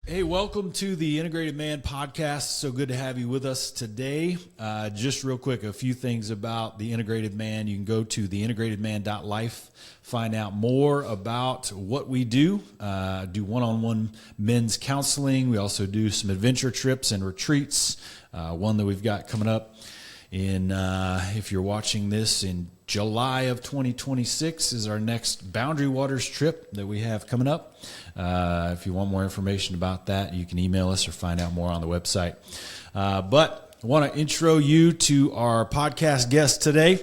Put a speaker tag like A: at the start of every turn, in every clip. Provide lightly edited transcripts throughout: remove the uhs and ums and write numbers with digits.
A: Hey, welcome to the Integrated Man podcast. So good to have you with us today. Just real quick, a few things about the Integrated Man. You can go to theintegratedman.life, find out more about what we do. Do one-on-one men's counseling. We also do some adventure trips and retreats. One that we've got coming up in, if you're watching this in July of 2026 is our next Boundary Waters trip that we have coming up. If you want more information about that, you can email us or find out more on the website. But I want to intro you to our podcast guest today,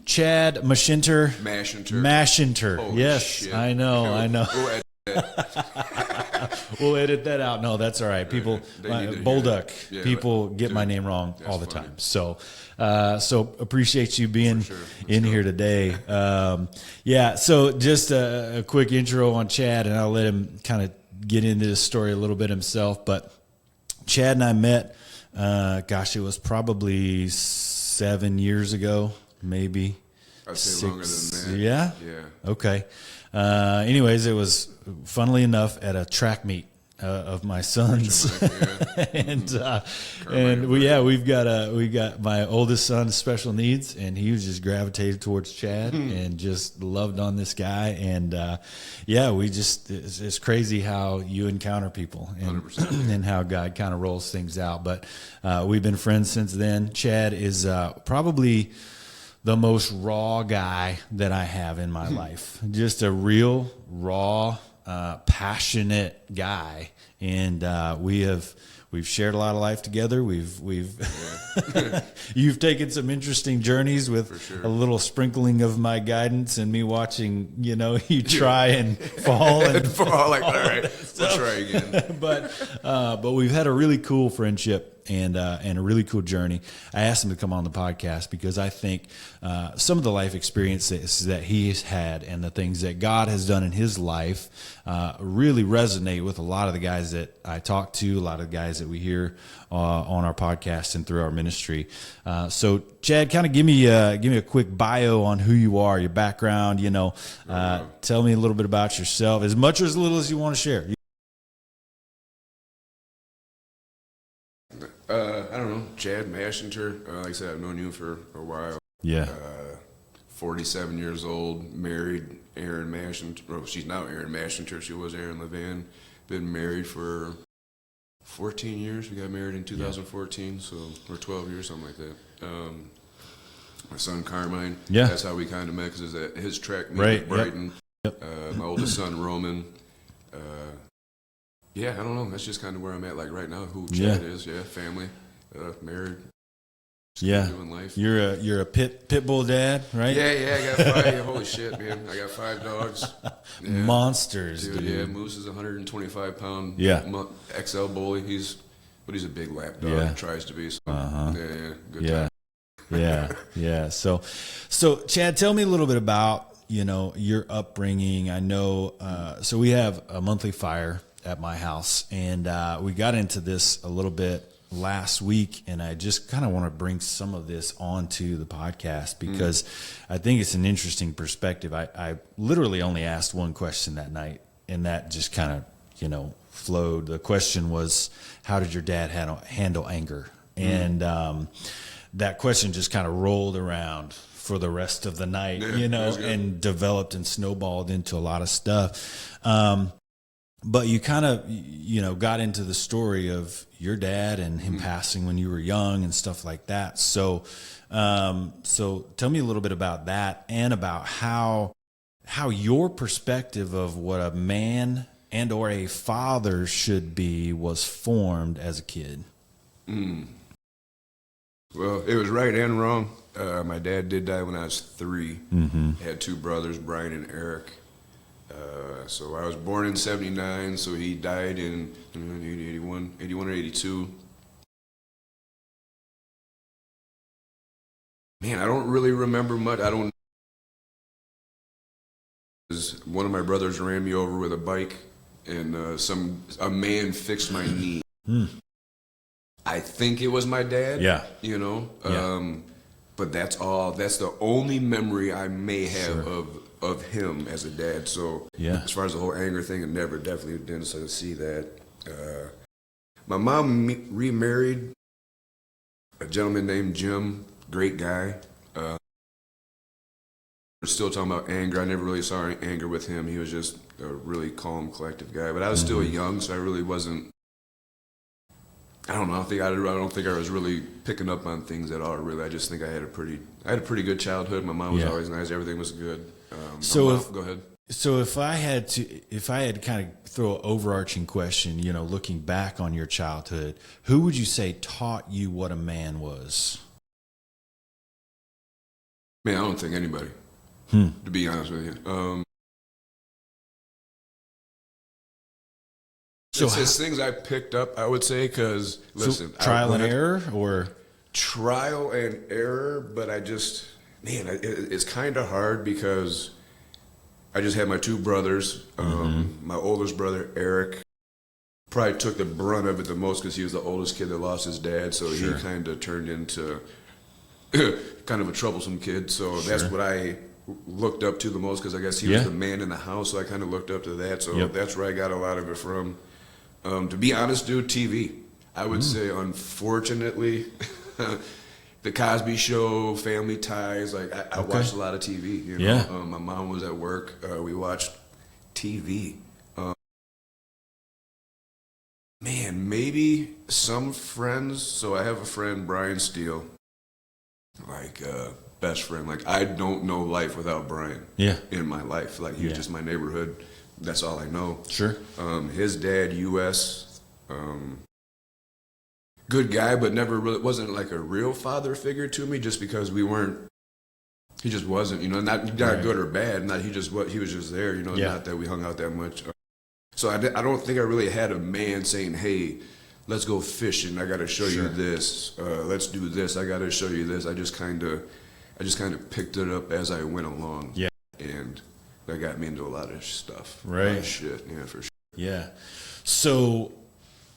A: Chad Mashinter. Mashinter.
B: Holy
A: yes,
B: shit.
A: I know. We'll edit that out. No, that's all right. People, Bolduck, people get my name wrong all the time. So appreciate you being in here today. So just a quick intro on Chad, and I'll let him kind of get into this story a little bit himself. But Chad and I met, it was probably 7 years ago, maybe.
B: I'd say longer than that.
A: Yeah?
B: Yeah.
A: Okay. Anyways, it was, funnily enough, at a track meet of my son's, we've got my oldest son's special needs, and he was just gravitated towards Chad and just loved on this guy, and it's crazy how you encounter people and
B: 100%.
A: And how God kind of rolls things out. But we've been friends since then. Chad is probably the most raw guy that I have in my life. Just a real raw, passionate guy, and we've shared a lot of life together. You've taken some interesting journeys with a little sprinkling of my guidance and me watching, you try and fall and
B: fall. Like, all right, we'll try again.
A: But we've had a really cool friendship and a really cool journey. I asked him to come on the podcast because I think some of the life experiences that he's had and the things that God has done in his life really resonate with a lot of the guys that I talk to, a lot of the guys that we hear on our podcast and through our ministry. So, Chad, kind of give me a quick bio on who you are, your background. Tell me a little bit about yourself, as much or as little as you want to share.
B: I don't know, Chad Mashinter. Like I said, I've known you for a while.
A: Yeah.
B: 47 years old, married Erin Mashinter. Well, she's now Erin Mashinter. She was Erin Levan. Been married for 14 years. We got married in 2014, or 12 years, something like that. My son Carmine.
A: Yeah.
B: That's how we kind of met, because at his track meet with Brighton.
A: Yep.
B: My oldest son Roman. I don't know. That's just kind of where I'm at, like right now. Who Chad is, family, married, doing life.
A: You're a pit bull dad, right?
B: Yeah. I got 5. Holy shit, man! I got 5 dogs. Yeah.
A: Monsters, dude.
B: Yeah, Moose is a 125-pound XL bully. He's a big lap dog.
A: Yeah.
B: He tries to be. So, good time.
A: Yeah. So Chad, tell me a little bit about your upbringing. I know. So we have a monthly fire at my house, and we got into this a little bit last week, and I just kind of want to bring some of this onto the podcast because I think it's an interesting perspective. I literally only asked one question that night, and that just kind of flowed. The question was, how did your dad handle anger? And that question just kind of rolled around for the rest of the night, and developed and snowballed into a lot of stuff. But you kind of, got into the story of your dad and him passing when you were young and stuff like that. So tell me a little bit about that and about how your perspective of what a man and or a father should be was formed as a kid.
B: Well, it was right and wrong. My dad did die when I was 3. I had 2 brothers, Brian and Eric. So I was born in 79, so he died in 81 or 82. Man, I don't really remember much. One of my brothers ran me over with a bike, and a man fixed my knee. I think it was my dad.
A: Yeah.
B: But that's all. That's the only memory I may have of him as a dad. So as far as the whole anger thing, I never definitely didn't sort of see that. My mom remarried a gentleman named Jim, great guy. We're still talking about anger. I never really saw any anger with him. He was just a really calm, collective guy. But I was still young, so I really wasn't. I don't know. I don't think I was really picking up on things at all. Really, I just think I had a pretty good childhood. My mom was always nice. Everything was good. Go ahead.
A: So if I had kind of throw an overarching question, looking back on your childhood, who would you say taught you what a man was?
B: Man, I don't think anybody. To be honest with you. It's things I picked up, I would say, because, listen.
A: Trial and error, or?
B: Trial and error, but it's kind of hard because I just had my two brothers. My oldest brother, Eric, probably took the brunt of it the most because he was the oldest kid that lost his dad, so he kind of turned into kind of a troublesome kid. So that's what I looked up to the most, because I guess he was the man in the house, so I kind of looked up to that. So that's where I got a lot of it from. To be honest, dude, TV. I would say, unfortunately, The Cosby Show, Family Ties. Like I watched a lot of TV. My mom was at work. We watched TV. Man, maybe some friends. So I have a friend, Brian Steele. Like best friend. Like I don't know life without Brian. In my life, like he's just my neighborhood. That's all I know.
A: Sure.
B: His dad, U.S. Good guy, but never really wasn't like a real father figure to me. Just because we weren't. He just wasn't. Not good or bad. Not he was just there. Not that we hung out that much. So I don't think I really had a man saying, "Hey, let's go fishing. I got to show you this. Let's do this. I got to show you this." I just kind of picked it up as I went along. Yeah. And that got me into a lot of stuff.
A: Right.
B: A lot of shit. Yeah, for sure.
A: Yeah. So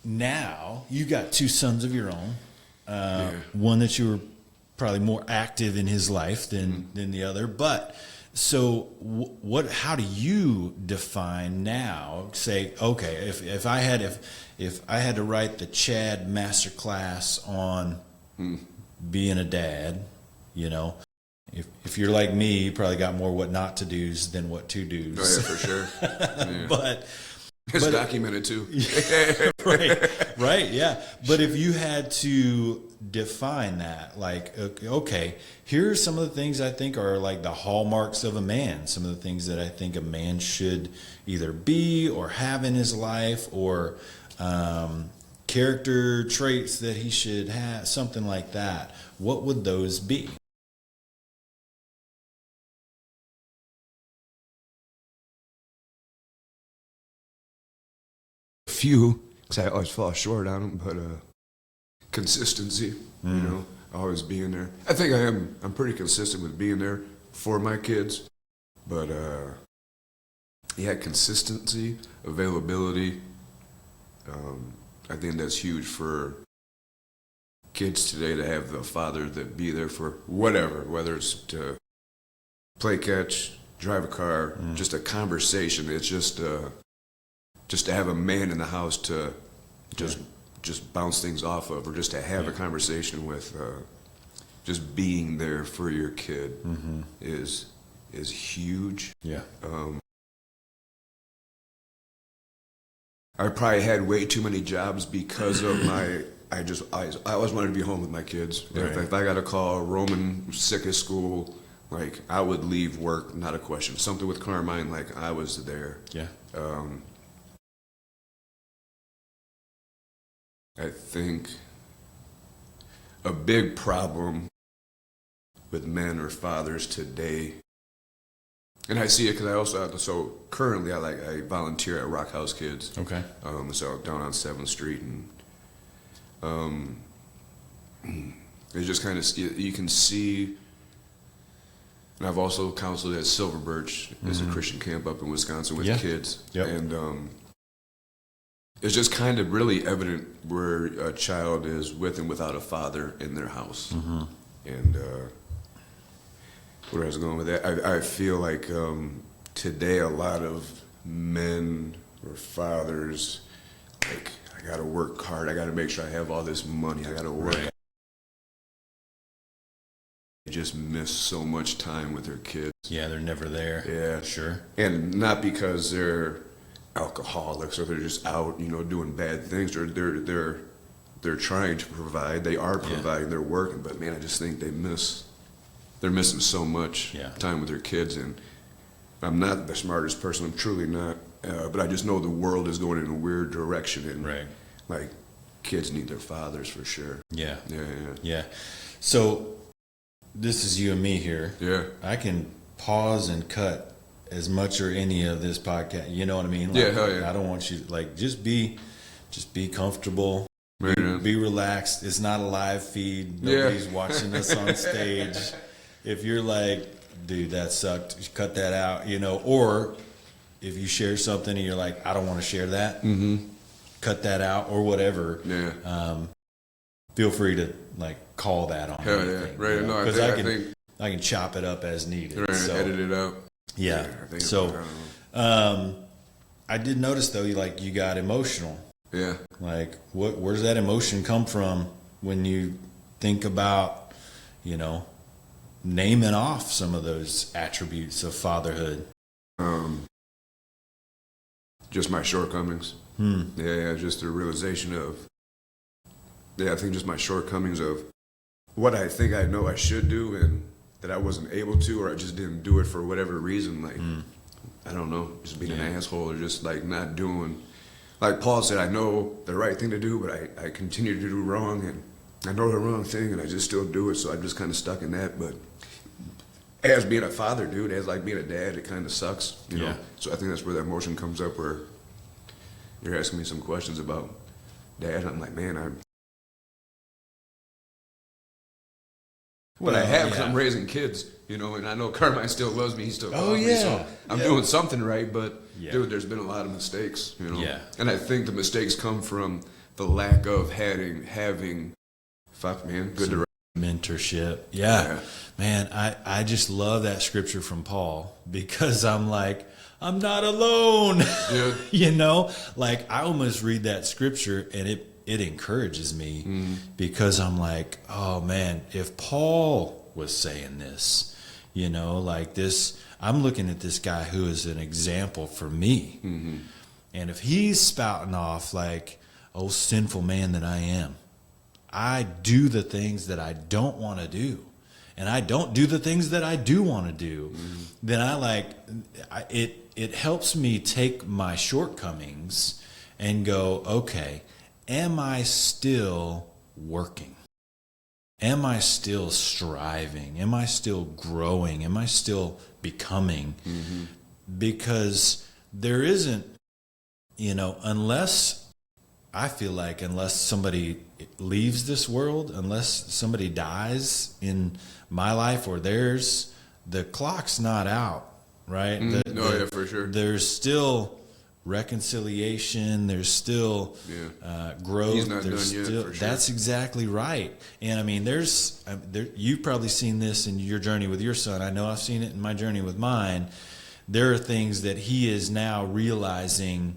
A: now you got two sons of your own. One that you were probably more active in his life than the other. But so how do you define now? Say, okay, if I had to write the Chad masterclass on being a dad, if you're like me, you probably got more what not to do's than what to do's.
B: Oh yeah, for sure. Yeah.
A: But
B: it's documented too.
A: Right, yeah. But if you had to define that, like, okay, here are some of the things I think are like the hallmarks of a man. Some of the things that I think a man should either be or have in his life, or character traits that he should have, something like that. What would those be?
B: Few, because I always fall short on them, but consistency, always being there. I think I'm pretty consistent with being there for my kids, but consistency, availability, I think that's huge for kids today, to have the father that be there for whatever, whether it's to play catch, drive a car, just a conversation. It's just to have a man in the house to just bounce things off of, or just to have a conversation with. Just being there for your kid is huge. Yeah. I probably had way too many jobs because of my. I always wanted to be home with my kids. Right. If I got a call, Roman sick at school, like I would leave work, not a question. Something with Carmine, like I was there. Yeah. I think a big problem with men or fathers today, and I see it because I also, so currently I volunteer at Rock House Kids. Okay. So down on 7th Street, and it's just kind of, you can see, and I've also counseled at Silver Birch. It's a Christian camp up in Wisconsin with kids. Yep. And it's just kind of really evident where a child is with and without a father in their house. And where I was going with that, I feel like today a lot of men or fathers, like I got to work hard. I got to make sure I have all this money. I got to work.
A: Right.
B: They just miss so much time with their kids.
A: Yeah, they're never there.
B: Yeah.
A: Sure.
B: And not because they're alcoholics or they're just out, doing bad things. They're trying to provide. They are providing. They're working. But man, I just think they're missing so much time with their kids. And I'm not the smartest person. I'm truly not. But I just know the world is going in a weird direction. And like kids need their fathers for sure.
A: Yeah.
B: Yeah.
A: So this is you and me here.
B: Yeah.
A: I can pause and cut as much or any of this podcast. You know what I mean? Like,
B: hell yeah.
A: I don't want you like just be comfortable. Be relaxed. It's not a live feed. Nobody's watching us on stage. If you're like, dude, that sucked, cut that out, or if you share something and you're like, I don't want to share that, cut that out or whatever.
B: Yeah.
A: Feel free to like call that on.
B: Hell yeah. Right. No,
A: because
B: I think
A: I can chop it up as needed.
B: Right,
A: so,
B: edit it out.
A: Yeah. So, I did notice though, you got emotional.
B: Yeah.
A: Like, where does that emotion come from when you think about, naming off some of those attributes of fatherhood?
B: Just my shortcomings. Yeah, just the realization of, I think just my shortcomings of what I think I know I should do and that I wasn't able to, or I just didn't do it for whatever reason. Like, I don't know, just being an asshole or just like not doing. Like Paul said, I know the right thing to do, but I continue to do wrong, and I know the wrong thing, and I just still do it, so I'm just kind of stuck in that. But as being a father, dude, as like being a dad, it kind of sucks, you know? So I think that's where that emotion comes up, where you're asking me some questions about dad, and I'm like, man, But I have, because I'm raising kids, and I know Carmine still loves me. He still loves me, so I'm doing something right. But, dude, there's been a lot of mistakes,
A: Yeah.
B: And I think the mistakes come from the lack of having good direction.
A: Mentorship. Yeah. Man, I just love that scripture from Paul, because I'm like, I'm not alone.
B: Yeah.
A: Like I almost read that scripture and it encourages me, because I'm like, oh man, if Paul was saying this, like this, I'm looking at this guy who is an example for me. And if he's spouting off like, oh, sinful man that I am, I do the things that I don't want to do, and I don't do the things that I do want to do, then it helps me take my shortcomings and go, okay, am I still working? Am I still striving? Am I still growing? Am I still becoming? Because there isn't, unless somebody leaves this world, unless somebody dies in my life or theirs, the clock's not out, right?
B: For sure.
A: There's still reconciliation, there's still growth.
B: He's not
A: there's
B: done
A: still
B: yet, for sure.
A: That's exactly right. And I mean, you've probably seen this in your journey with your son. I know I've seen it in my journey with mine. There are things that he is now realizing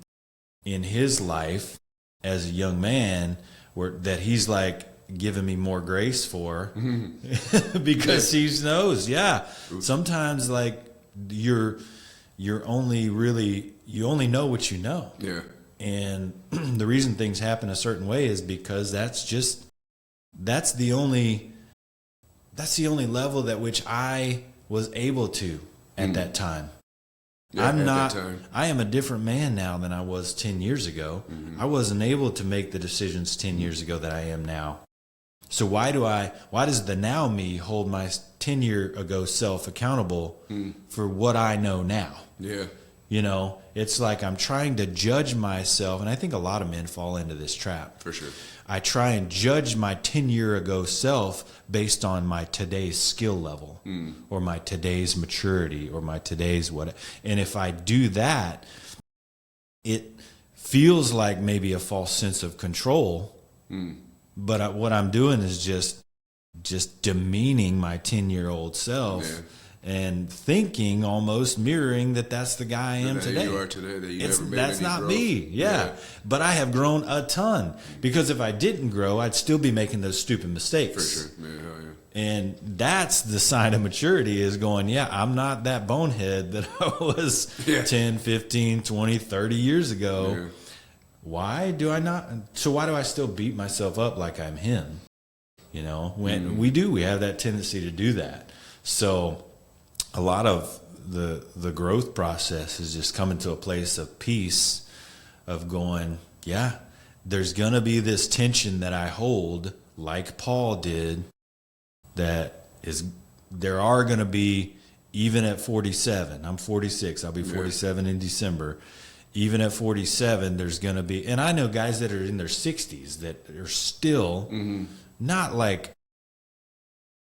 A: in his life as a young man that he's like giving me more grace for, because he knows, sometimes like you only know what you know.
B: Yeah.
A: And the reason things happen a certain way is because that's the only level that which I was able to at that time.
B: Yeah,
A: I am a different man now than I was 10 years ago. I wasn't able to make the decisions 10 years ago that I am now. So why does the now me hold my 10-year ago self accountable for what I know now?
B: Yeah.
A: It's like I'm trying to judge myself, and I think a lot of men fall into this trap.
B: For sure.
A: I try and judge my 10-year ago self based on my today's skill level, or my today's maturity, or my today's what. And if I do that, it feels like maybe a false sense of control. But what I'm doing is just demeaning my 10-year-old self and thinking, almost mirroring that's the guy I am today.
B: You are today. That you never made
A: That's
B: any
A: not
B: growth.
A: me. Yeah. But I have grown a ton, because if I didn't grow, I'd still be making those stupid mistakes.
B: For sure. Yeah, hell yeah.
A: And that's the sign of maturity, is going, yeah, I'm not that bonehead that I was 10, 15, 20, 30 years ago.
B: Yeah.
A: Why do I not? So why do I still beat myself up like I'm him? You know, when we have that tendency to do that. So a lot of the growth process is just coming to a place of peace, of going, yeah, there's going to be this tension that I hold, like Paul did, there are going to be, even at 47, I'm 46, I'll be 47 in December. Even at 47, there's going to be, and I know guys that are in their 60s that are still not like,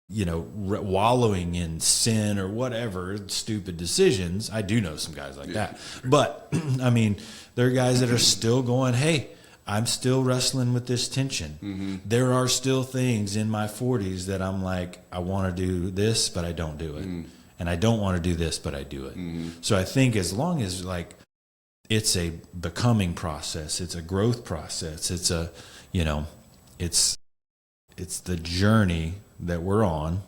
A: you know, wallowing in sin or whatever, stupid decisions. I do know some guys like that. But, I mean, there are guys that are still going, hey, I'm still wrestling with this tension. There are still things in my 40s that I'm like, I want to do this, but I don't do it. And I don't want to do this, but I do it. So I think as long as, like, it's a becoming process, it's a growth process, it's a, you know, it's the journey that we're on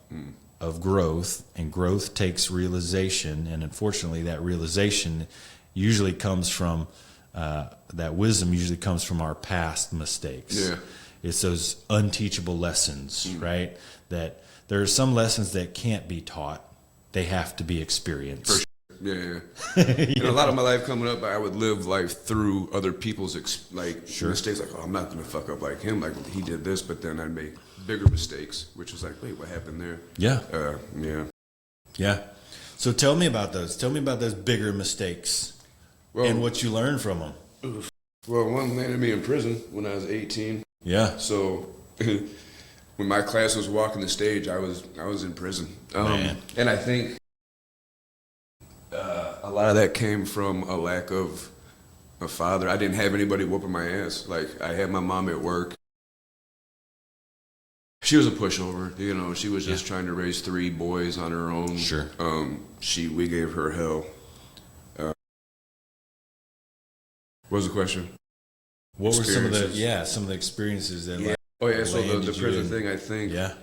A: of growth, and growth takes realization. And unfortunately, that realization usually comes from, that wisdom usually comes from our past mistakes. Yeah. It's those unteachable lessons, right? That there are some lessons that can't be taught. They have to be experienced.
B: For sure. Yeah. And a lot of my life coming up, I would live life through other people's mistakes. Like, oh, I'm not going to fuck up like him. Like, he did this, but then I'd make bigger mistakes, which was like, wait, what happened there?
A: Yeah.
B: Yeah.
A: So tell me about those. Tell me about those bigger mistakes and what you learned from them.
B: Well, one landed me in prison when I was 18.
A: Yeah.
B: So when my class was walking the stage, I was in prison. And I think a lot of that came from a lack of a father. I didn't have anybody whooping my ass. Like, I had my mom at work. She was a pushover, you know. She was just trying to raise 3 boys on her own.
A: Sure.
B: We gave her hell. What was the question?
A: What were some of the experiences that?
B: Yeah. So the prison thing, I think.
A: Yeah.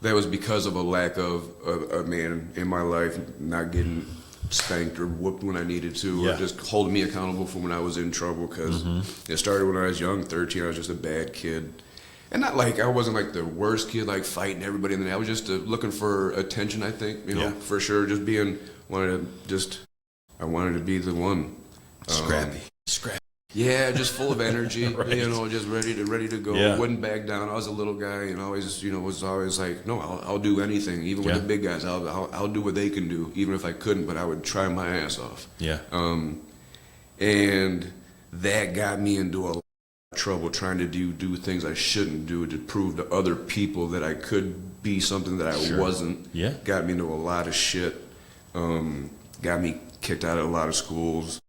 B: That was because of a lack of a man in my life not getting spanked or whooped when I needed to, or just holding me accountable for when I was in trouble. Because it started when I was young, 13. I was just a bad kid. And not like, I wasn't like the worst kid, like fighting everybody. I was just looking for attention, I think, you know, for sure. Just I wanted to be the one.
A: Scrappy.
B: Yeah, just full of energy,
A: Right.
B: You know, just ready to go.
A: Yeah.
B: Wouldn't back down. I was a little guy, and always, you know, was always like, no, I'll do anything, even with the big guys. I'll do what they can do, even if I couldn't. But I would try my ass off.
A: Yeah.
B: And that got me into a lot of trouble, trying to do things I shouldn't do to prove to other people that I could be something that I wasn't.
A: Yeah.
B: Got me into a lot of shit. Got me kicked out of a lot of schools.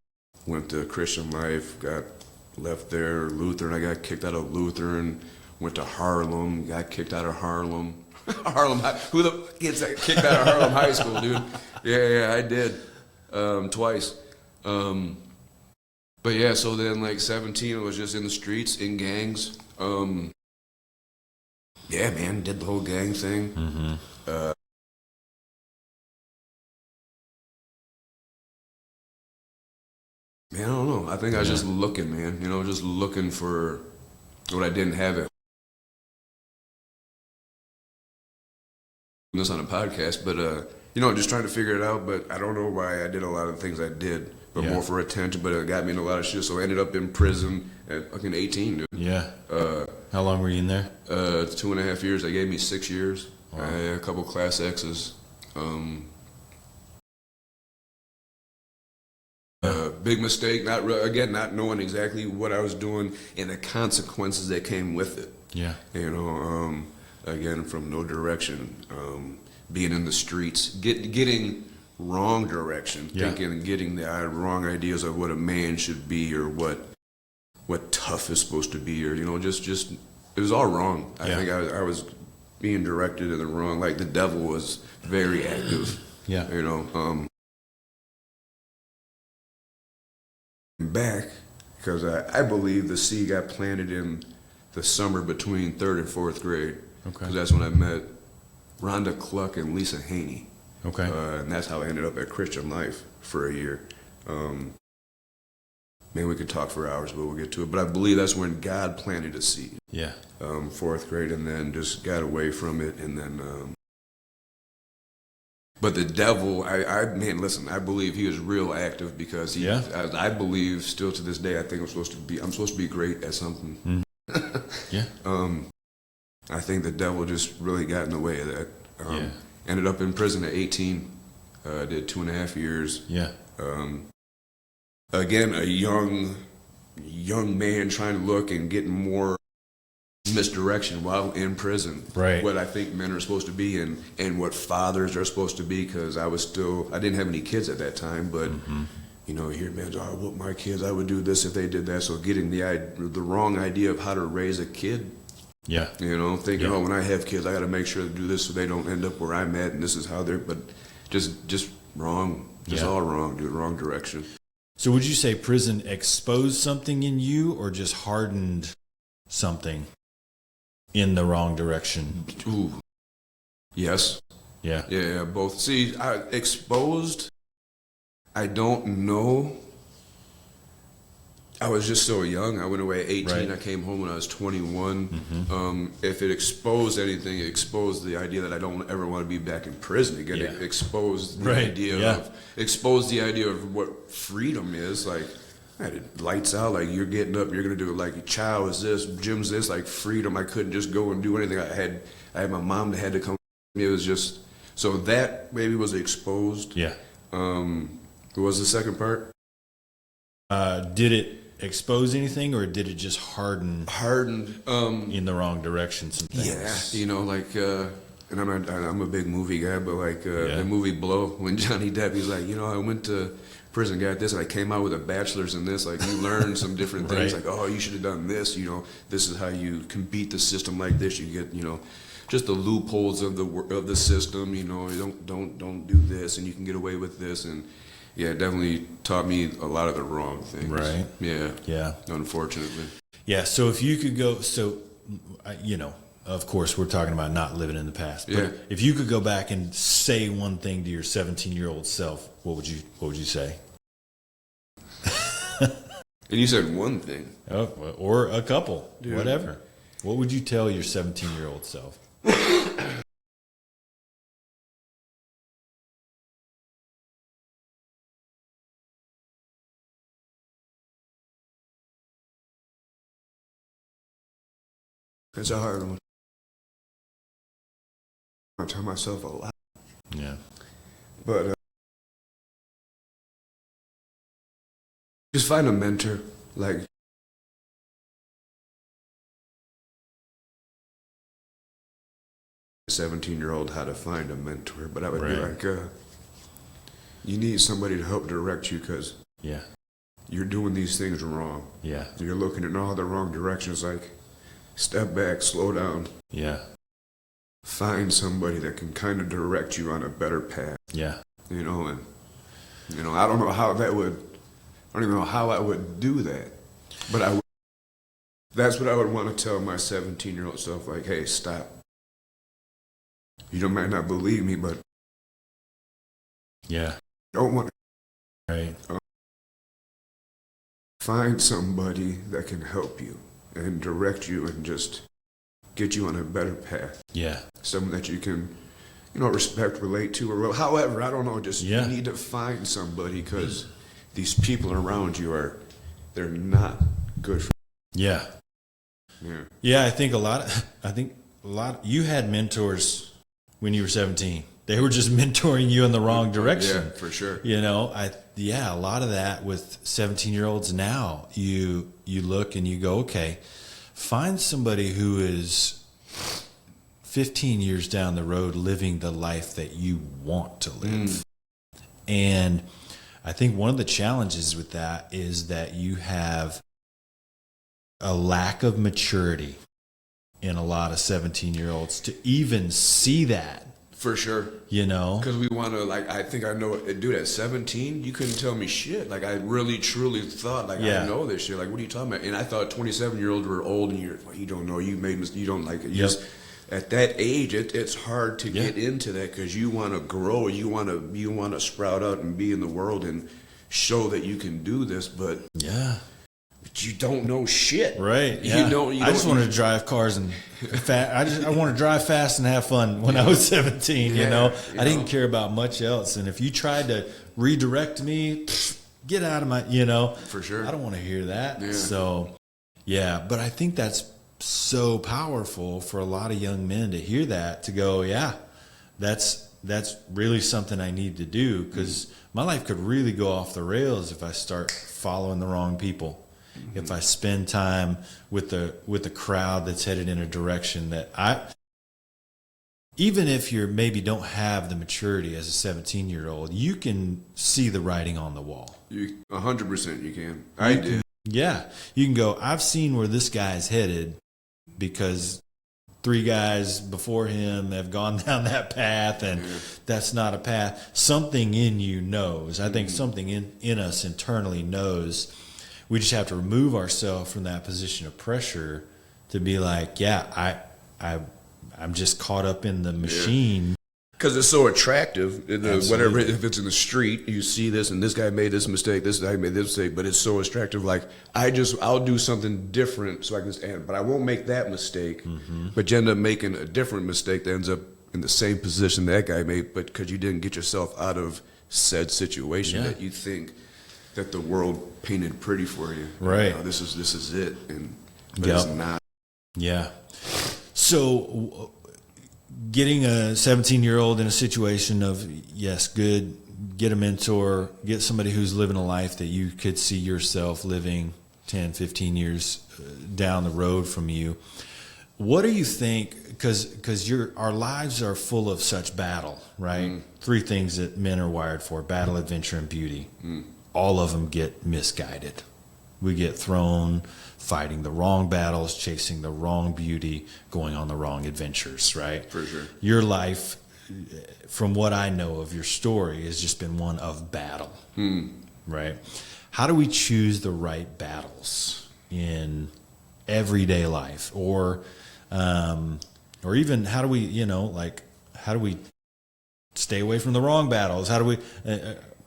B: Went to Christian Life, got left there. Lutheran, I got kicked out of Lutheran. Went to Harlem, got kicked out of Harlem. Harlem High, who the gets kicked out of Harlem High School, dude? Yeah, I did. Twice. But yeah, so then like 17, I was just in the streets, in gangs. Yeah, man, did the whole gang thing. Man, I don't know. I think I was just looking, man. You know, just looking for what I didn't have it. This on a podcast, but you know, just trying to figure it out. But I don't know why I did a lot of things I did, but more for attention. But it got me in a lot of shit. So I ended up in prison at fucking 18, dude.
A: Yeah. How long were you in there?
B: 2.5 years. They gave me 6 years.
A: Wow.
B: I had a couple class X's. Big mistake. Not knowing exactly what I was doing and the consequences that came with it.
A: Yeah.
B: You know, again, from no direction, being in the streets, getting wrong direction, getting the wrong ideas of what a man should be or what tough is supposed to be, or, you know, just it was all wrong. I think I was being directed in the wrong. Like, the devil was very active
A: Yeah.
B: You know, back because I believe the seed got planted in the summer between third and fourth grade.
A: Okay.
B: Because that's when I met Rhonda Cluck and Lisa Haney.
A: Okay.
B: And that's how I ended up at Christian Life for a year. Man, we could talk for hours, but we'll get to it. But I believe that's when God planted a seed.
A: Yeah.
B: Fourth grade, and then just got away from it, and then. But the devil, man, listen, I believe he was real active because he.
A: Yeah.
B: I believe still to this day, I think I'm supposed to be great at something.
A: Mm. Yeah.
B: I think the devil just really got in the way of that.
A: Yeah.
B: Ended up in prison at 18. Did 2.5 years.
A: Yeah.
B: Again, a young man trying to look and getting more misdirection while in prison.
A: Right.
B: What I think men are supposed to be and what fathers are supposed to be, because I didn't have any kids at that time, but you know, here men are, well, my kids, I would do this if they did that. So getting the wrong idea of how to raise a kid.
A: Yeah.
B: You know, thinking, oh, when I have kids, I got to make sure to do this so they don't end up where I'm at, and this is how they're, but just wrong. Just all wrong, dude, wrong direction.
A: So would you say prison exposed something in you or just hardened something in the wrong direction?
B: Ooh. Yes.
A: Yeah.
B: Yeah, both. See, exposed, I don't know. I was just so young. I went away at 18.
A: Right.
B: I came home when I was 21. If it exposed anything, it exposed the idea that I don't ever want to be back in prison again.
A: Yeah.
B: It exposed the
A: Right.
B: idea exposed the idea of what freedom is. Like, I had lights out. Like, you're getting up, you're gonna do it. Like, chow is this, gym's this. Like, freedom. I couldn't just go and do anything. I had my mom that had to come. It was just so that maybe was exposed.
A: Yeah.
B: What was the second part?
A: Did it expose anything or did it just hardened in the wrong direction some things?
B: Yeah, you know, like, and I'm a big movie guy, but like the movie Blow, when Johnny Depp, he's like, you know, I went to prison, got this, and I came out with a bachelor's in this. Like, you learn some different things.
A: Right.
B: Like, oh, you should have done this. You know, this is how you can beat the system like this. You get, you know, just the loopholes of the system. You know, don't do this, and you can get away with this. And yeah, it definitely taught me a lot of the wrong things.
A: Right.
B: Yeah.
A: Yeah.
B: Unfortunately.
A: Yeah. So if you could go, you know, of course we're talking about not living in the past, but if you could go back and say one thing to your 17-year-old self, what would you say?
B: And you said one thing.
A: Oh, or a couple, whatever. What would you tell your 17-year-old self?
B: It's a hard one. I tell myself a lot.
A: Yeah.
B: But just find a mentor. Like, a 17-year-old how to find a mentor. But I would be like, you need somebody to help direct you because you're doing these things wrong.
A: Yeah.
B: You're looking in all the wrong directions. Like, step back, slow down.
A: Yeah.
B: Find somebody that can kind of direct you on a better path.
A: Yeah.
B: You know, and you know, I don't know how that would. I don't even know how I would do that, but that's what I would want to tell my 17-year-old self. Like, hey, stop. You might not believe me, but don't want to.
A: Right.
B: Find somebody that can help you and direct you and just get you on a better path.
A: Yeah.
B: Someone that you can, you know, respect, relate to, or however, I don't know, just you need to find somebody because these people around you they're not good for you.
A: Yeah. Yeah, I think a lot, you had mentors when you were 17. They were just mentoring you in the wrong direction.
B: Yeah, for sure.
A: You know, a lot of that with 17-year-olds now, you look and you go, okay, find somebody who is 15 years down the road living the life that you want to live. And I think one of the challenges with that is that you have a lack of maturity in a lot of 17-year-olds to even see that
B: For sure.
A: You know?
B: Because we want to, like, I think I know, dude, at 17, you couldn't tell me shit. Like, I really, truly thought, like, I know this shit. Like, what are you talking about? And I thought 27-year-olds were old, and you're like, you don't know, you don't like it. Just, at that age, it's hard to get into that because you want to grow, you want to sprout out and be in the world and show that you can do this, but you don't know shit.
A: Right.
B: Yeah.
A: I just wanted to drive cars and I want to drive fast and have fun when I was 17, you know. I didn't care about much else. And if you tried to redirect me, get out of my, you know.
B: For sure.
A: I don't want to hear that.
B: Yeah.
A: So, but I think that's so powerful for a lot of young men to hear that, to go, that's really something I need to do, because my life could really go off the rails if I start following the wrong people. If I spend time with the crowd that's headed in a direction that even if you maybe don't have the maturity as a 17-year-old, you can see the writing on the wall.
B: 100% you can. I did.
A: Yeah. You can go, I've seen where this guy's headed because 3 guys before him have gone down that path, and that's not a path. Something in you knows. I think something in us internally knows. We just have to remove ourselves from that position of pressure to be like, I'm just caught up in the machine.
B: Because it's so attractive. Whatever, if it's in the street, you see this, and this guy made this mistake, this guy made this mistake, but it's so attractive. Like, I'll do something different so I can stand, but I won't make that mistake. But you end up making a different mistake that ends up in the same position that guy made, but because you didn't get yourself out of said situation that you think that the world painted pretty for you.
A: Right.
B: You know, this is it, but it's not.
A: Yeah. So getting a 17-year-old in a situation of, good, get a mentor, get somebody who's living a life that you could see yourself living 10, 15 years down the road from you. What do you think, because our lives are full of such battle, right? 3 things that men are wired for: battle, adventure, and beauty. All of them get misguided. We get thrown fighting the wrong battles, chasing the wrong beauty, going on the wrong adventures, right?
B: For sure.
A: Your life, from what I know of your story, has just been one of battle, right? How do we choose the right battles in everyday life? Or even how do we, how do we stay away from the wrong battles? How do we...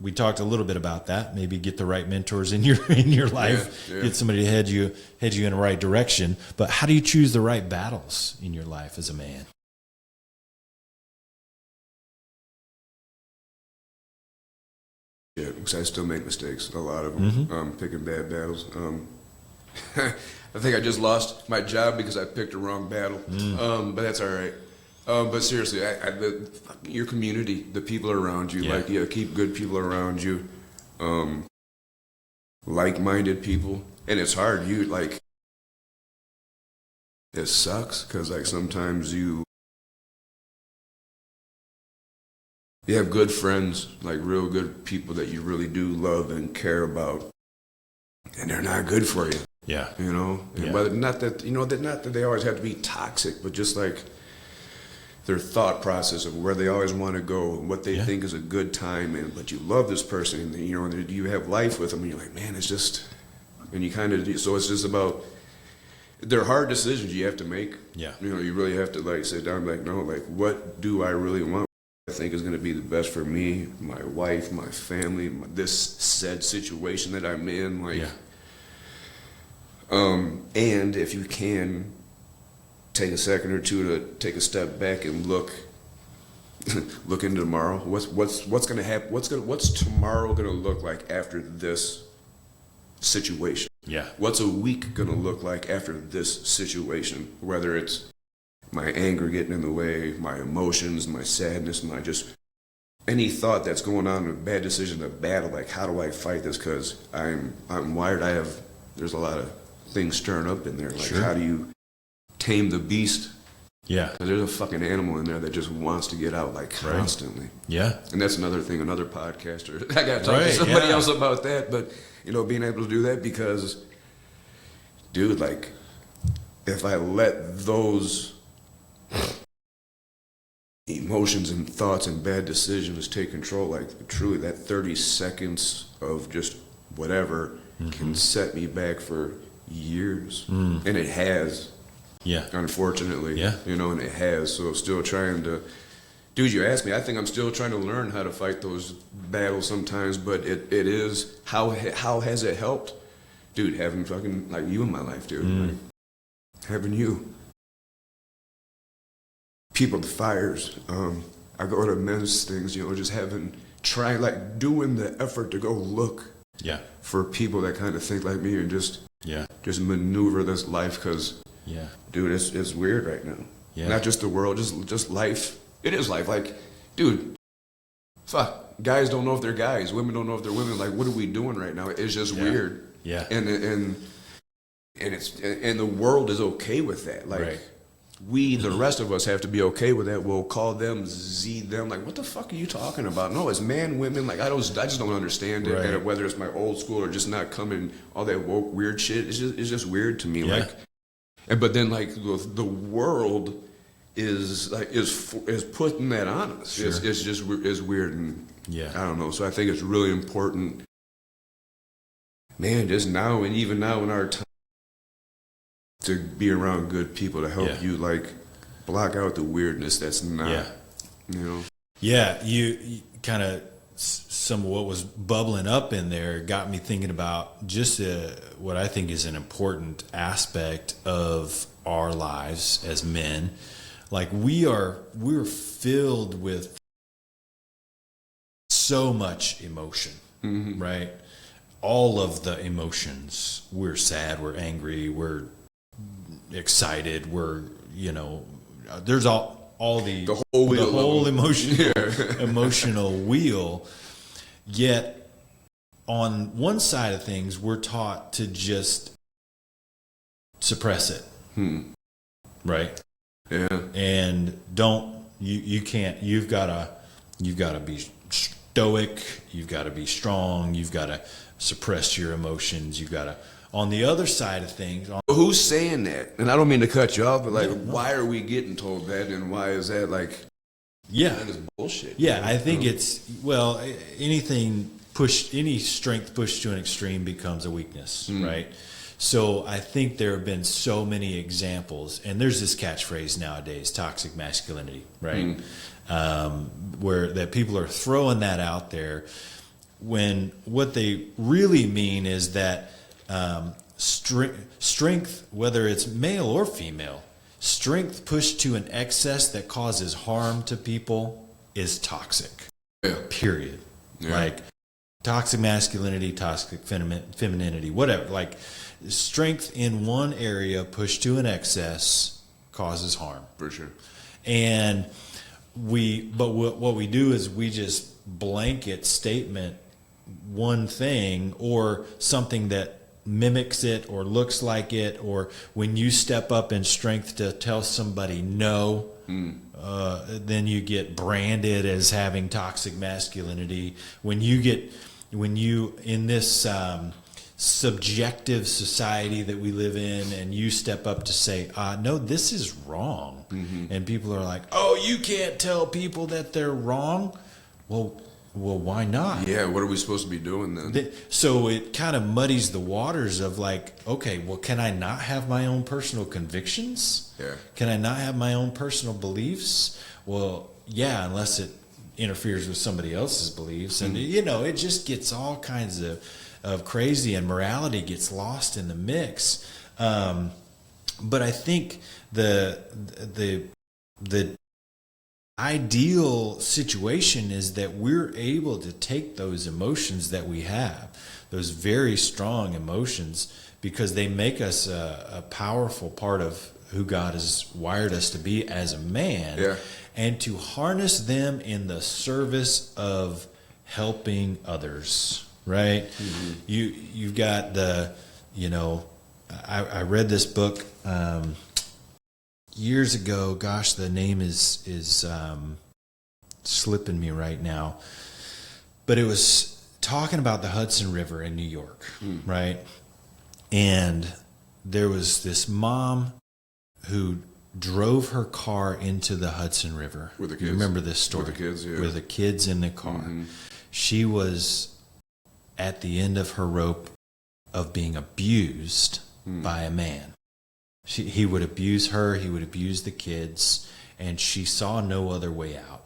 A: we talked a little bit about that. Maybe get the right mentors in your life. Get somebody to head you in the right direction. But how do you choose the right battles in your life as a man?
B: Yeah, because I still make mistakes, a lot of them, picking bad battles. I think I just lost my job because I picked a wrong battle, but that's all right. But seriously, your community, the people around you, keep good people around you, like-minded people. And it's hard. It sucks because, sometimes you have good friends, real good people that you really do love and care about, and they're not good for you.
A: Yeah.
B: But not that they always have to be toxic, but just their thought process of where they always want to go and what they think is a good time, but you love this person, and you have life with them, and you're like, man, it's just, and you kind of, so it's just about, they're hard decisions you have to make.
A: Yeah.
B: You really have to sit down and no, what do I really want? I think is going to be the best for me, my wife, my family, this said situation that I'm in, and if you can take a second or two to take a step back and look into tomorrow. What's going to happen? What's tomorrow going to look like after this situation?
A: Yeah.
B: What's a week going to look like after this situation? Whether it's my anger getting in the way, my emotions, my sadness, any thought that's going on, a bad decision, a battle. How do I fight this? Because I'm wired. There's a lot of things stirring up in there. How do you tame the beast?
A: Yeah.
B: There's a fucking animal in there that just wants to get out constantly.
A: Right. Yeah.
B: And that's another thing, another podcaster. I got to talk to somebody else about that. But, being able to do that because, dude, if I let those emotions and thoughts and bad decisions take control. Like truly, that 30 seconds of just whatever can set me back for years, and it has.
A: Yeah.
B: Unfortunately.
A: Yeah.
B: You know, and it has. So still trying to. Dude, you asked me. I think I'm still trying to learn how to fight those battles sometimes. But it is how has it helped, dude? Having fucking like you in my life, dude. Like, having you. People, the fires. I go to men's things, you know, just trying, like doing the effort to go look for people that kind of think like me and just maneuver this life because, dude, it's weird right now. Yeah. Not just the world, just life. It is life. Like, dude, fuck. Guys don't know if they're guys. Women don't know if they're women. Like, what are we doing right now? It's just weird. Yeah. And the world is okay with that. Like, we, the rest of us, have to be okay with that. We'll call them them. Like, what the fuck are you talking about? No, it's man, women. Like, I just don't understand it. Right. And whether it's my old school or just not coming, all that woke weird shit. It's just weird to me. Yeah. Like, but then like the world is putting that on us. Sure. It's weird and I don't know. So I think it's really important, man. Just now and even now in our time, to be around good people to help you like block out the weirdness that's not, you know. Yeah, you kind of some of what was bubbling up in there got me thinking about just what I think is an important aspect of our lives as men. Like we're filled with so much emotion, right? All of the emotions. We're sad, we're angry, we're excited, we're, you know, there's all the whole emotion, emotional wheel. Yet on one side of things, we're taught to just suppress it, right? Yeah. And you can't. You've got to be stoic. You've got to be strong. You've got to suppress your emotions. You've got to. On the other side of things, who's saying that? And I don't mean to cut you off, but like, why are we getting told that, and why is that like? Yeah, that is bullshit.
A: Yeah, I think it's any strength pushed to an extreme becomes a weakness, right? So I think there have been so many examples, and there's this catchphrase nowadays, toxic masculinity, right? Where that people are throwing that out there when what they really mean is that strength, whether it's male or female, strength pushed to an excess that causes harm to people is toxic. Yeah. Period. Yeah. Like toxic masculinity, toxic femininity, whatever. Like strength in one area pushed to an excess causes harm.
B: For sure.
A: And what we do is we just blanket statement one thing or something that mimics it or looks like it, or when you step up in strength to tell somebody no, then you get branded as having toxic masculinity. When you in this subjective society that we live in, and you step up to say, no, this is wrong, and people are like, oh, you can't tell people that they're wrong. Well, why not?
B: Yeah, what are we supposed to be doing then?
A: So it kind of muddies the waters of like, okay, well, can I not have my own personal convictions? Yeah. Can I not have my own personal beliefs? Well, yeah, unless it interferes with somebody else's beliefs. And, you know, it just gets all kinds of crazy, and morality gets lost in the mix. But I think the ideal situation is that we're able to take those emotions that we have, those very strong emotions, because they make us a powerful part of who God has wired us to be as a man, and to harness them in the service of helping others, right? You've got I read this book years ago. Gosh, the name is slipping me right now, but it was talking about the Hudson River in New York, right? And there was this mom who drove her car into the Hudson River.
B: With the kids.
A: You remember this story?
B: With the kids, yeah.
A: With the kids in the car.
B: Mm-hmm.
A: She was at the end of her rope of being abused by a man. He would abuse her, he would abuse the kids, and she saw no other way out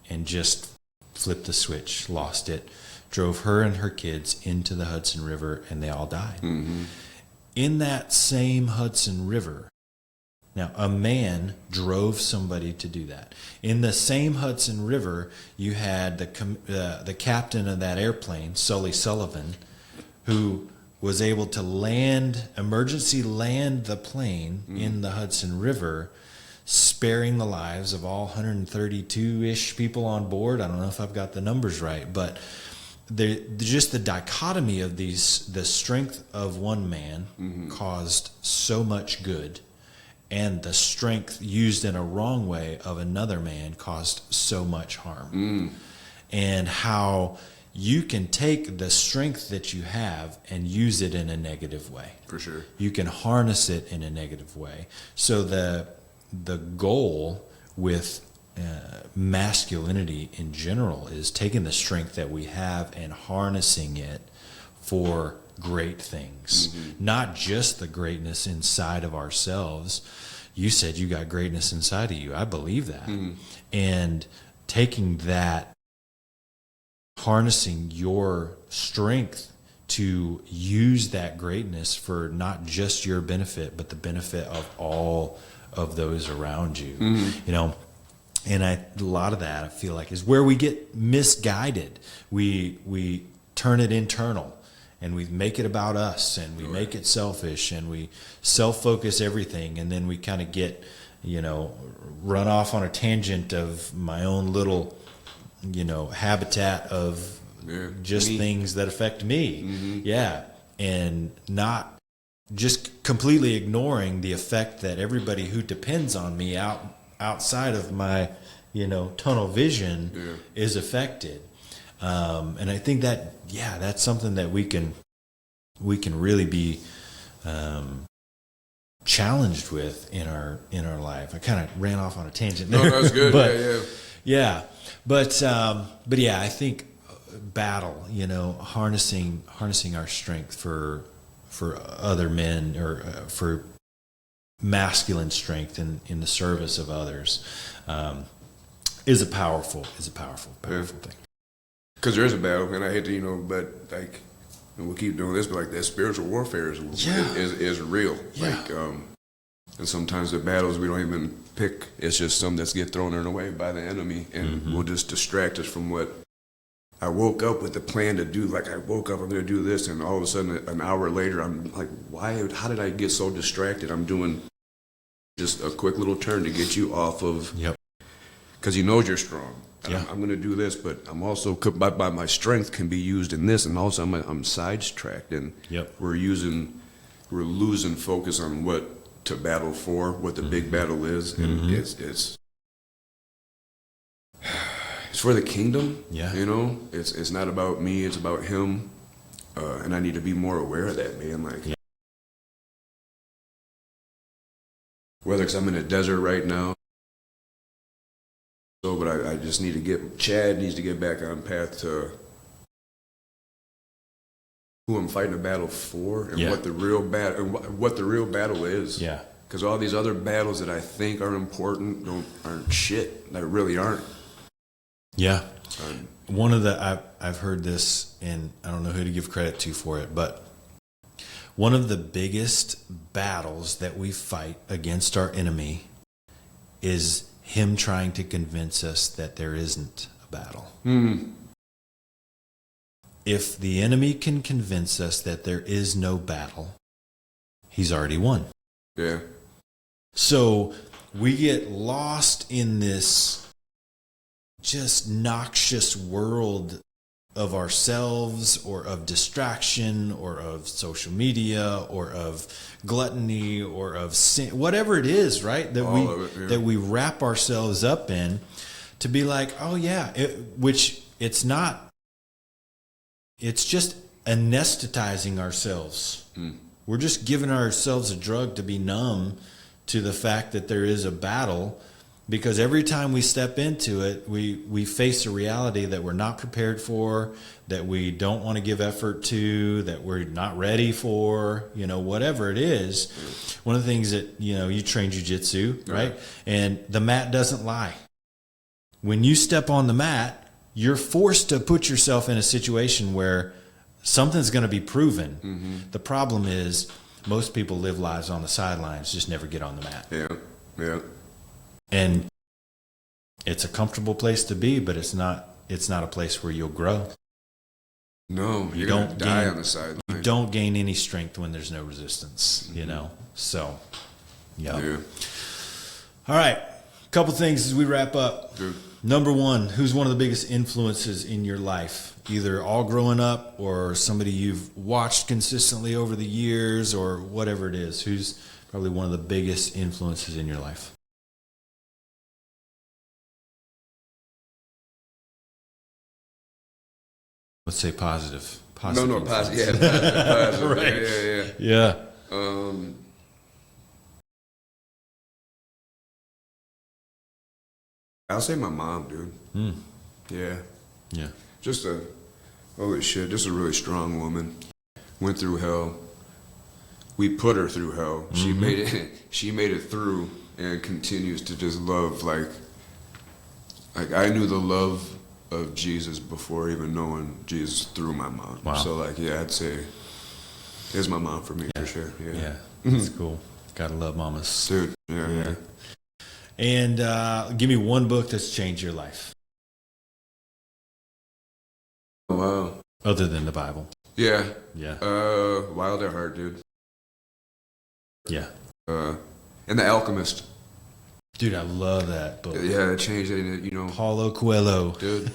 A: and just flipped the switch, lost it, drove her and her kids into the Hudson River, and they all died.
B: Mm-hmm.
A: In that same Hudson River, now a man drove somebody to do that. In the same Hudson River, you had the captain of that airplane, Sully Sullivan, who was able to emergency land the plane in the Hudson River, sparing the lives of all 132-ish people on board. I don't know if I've got the numbers right, but just the dichotomy of the strength of one man caused so much good, and the strength used in a wrong way of another man caused so much harm. And how you can take the strength that you have and use it in a negative way.
B: For sure.
A: You can harness it in a negative way. So the goal with masculinity in general is taking the strength that we have and harnessing it for great things. Not just the greatness inside of ourselves. You said you got greatness inside of you. I believe that. And taking that, harnessing your strength to use that greatness for not just your benefit, but the benefit of all of those around you. You know, and a lot of that I feel like is where we get misguided. We turn it internal, and we make it about us, and we make it selfish, and we self-focus everything, and then we kind of get, run off on a tangent of my own little habitat of just things that affect me. And not just completely ignoring the effect that everybody who depends on me outside of my, tunnel vision is affected. And I think that, that's something that we can really be challenged with in our life. I kind of ran off on a tangent there.
B: No, that was good.
A: But I think battle, harnessing our strength for other men, or for masculine strength in the service of others, is a powerful thing.
B: Because there is a battle, and I hate to, but like, and we'll keep doing this, but like that spiritual warfare is real. Like, and sometimes the battles we don't even pick. It's just something that's get thrown in away by the enemy, and will just distract us from what I woke up with the plan to do. Like, I woke up, I'm going to do this, and all of a sudden, an hour later, I'm like, how did I get so distracted? I'm doing just a quick little turn to get you off of, because he knows you're strong. I'm going to do this, but I'm also, by my strength can be used in this, and also I'm sidetracked, and we're losing focus on what to battle for, what the big battle is, and it's for the kingdom. It's not about me, it's about him, and I need to be more aware of that, man. Like, whether it's I'm in a desert right now, but I just need to Chad needs to get back on path to who I'm fighting a battle for, and what the real battle is. Because all these other battles that I think are important aren't shit. They really aren't.
A: One of I've heard this, and I don't know who to give credit to for it, but one of the biggest battles that we fight against our enemy is him trying to convince us that there isn't a battle. If the enemy can convince us that there is no battle, he's already won. So we get lost in this just noxious world of ourselves, or of distraction, or of social media, or of gluttony, or of sin, whatever it is, right? That we wrap ourselves up in, to be like, which it's not. It's just anesthetizing ourselves. We're just giving ourselves a drug to be numb, to the fact that there is a battle, because every time we step into it, we face a reality that we're not prepared for, that we don't want to give effort to, that we're not ready for, whatever it is. One of the things that, you train jiu-jitsu, right? And the mat doesn't lie. When you step on the mat, you're forced to put yourself in a situation where something's going to be proven. Mm-hmm. The problem is most people live lives on the sidelines, just never get on the mat.
B: Yeah.
A: And it's a comfortable place to be, but it's not a place where you'll grow.
B: No, you don't die on the sideline.
A: You don't gain any strength when there's no resistance, So, yeah. All right. A couple things as we wrap up.
B: Dude.
A: Number one, who's one of the biggest influences in your life? Either all growing up or somebody you've watched consistently over the years or whatever it is. Who's probably one of the biggest influences in your life? Let's say positive.
B: No, positive. Yeah, positive.
A: Right.
B: Yeah. I'll say my mom, dude. Yeah. Just a really strong woman. Went through hell. We put her through hell. Mm-hmm. She made it through and continues to just love like I knew the love of Jesus before even knowing Jesus through my mom.
A: Wow.
B: So I'd say it's my mom for me for sure.
A: Yeah. That's cool. Gotta love mamas.
B: Dude. Yeah.
A: And give me one book that's changed your life.
B: Oh, wow.
A: Other than the Bible.
B: Yeah.
A: Wild
B: at Heart, dude.
A: Yeah.
B: And The Alchemist.
A: Dude, I love that book.
B: Yeah, it changed it,
A: Paulo Coelho.
B: Dude.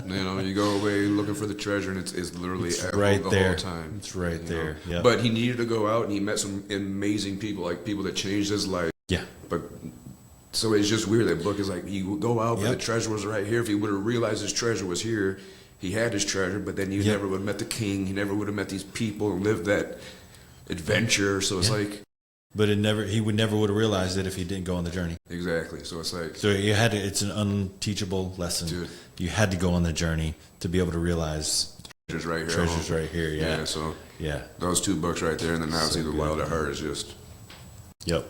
B: You go away looking for the treasure, and it's literally
A: right
B: the
A: there.
B: whole time.
A: It's right there. Yeah.
B: But he needed to go out, and he met some amazing people, like people that changed his life.
A: Yeah.
B: But so it's just weird. That book is like, he would go out, but the treasure was right here. If he would have realized his treasure was here, he had his treasure, but then he never would have met the king. He never would have met these people and lived that adventure. So it's like...
A: But he would never would have realized it if he didn't go on the journey.
B: Exactly. So it's like...
A: So you had to, it's an unteachable lesson.
B: Dude.
A: You had to go on the journey to be able to realize...
B: Treasures right here.
A: Treasures right here, yeah.
B: So
A: yeah.
B: Those two books right there, and then obviously The Wild at Heart is just...
A: Yep.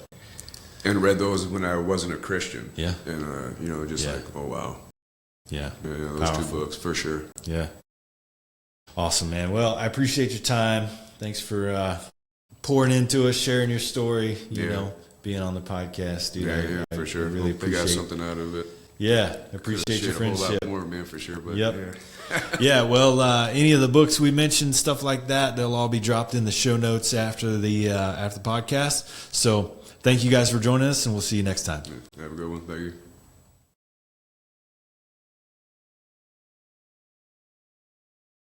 B: And read those when I wasn't a Christian.
A: Yeah.
B: And, like, oh, wow.
A: Yeah.
B: Those
A: Powerful.
B: 2 books, for sure.
A: Yeah. Awesome, man. Well, I appreciate your time. Thanks for pouring into us, sharing your story, being on the podcast, dude.
B: Yeah, for sure.
A: I really appreciate
B: I got something out of it.
A: Yeah, I appreciate your friendship.
B: A whole lot more, man, for sure. But
A: yep. Yeah, well, any of the books we mentioned, stuff like that, they'll all be dropped in the show notes after the podcast. So thank you guys for joining us, and we'll see you next time.
B: Have a good one. Thank you.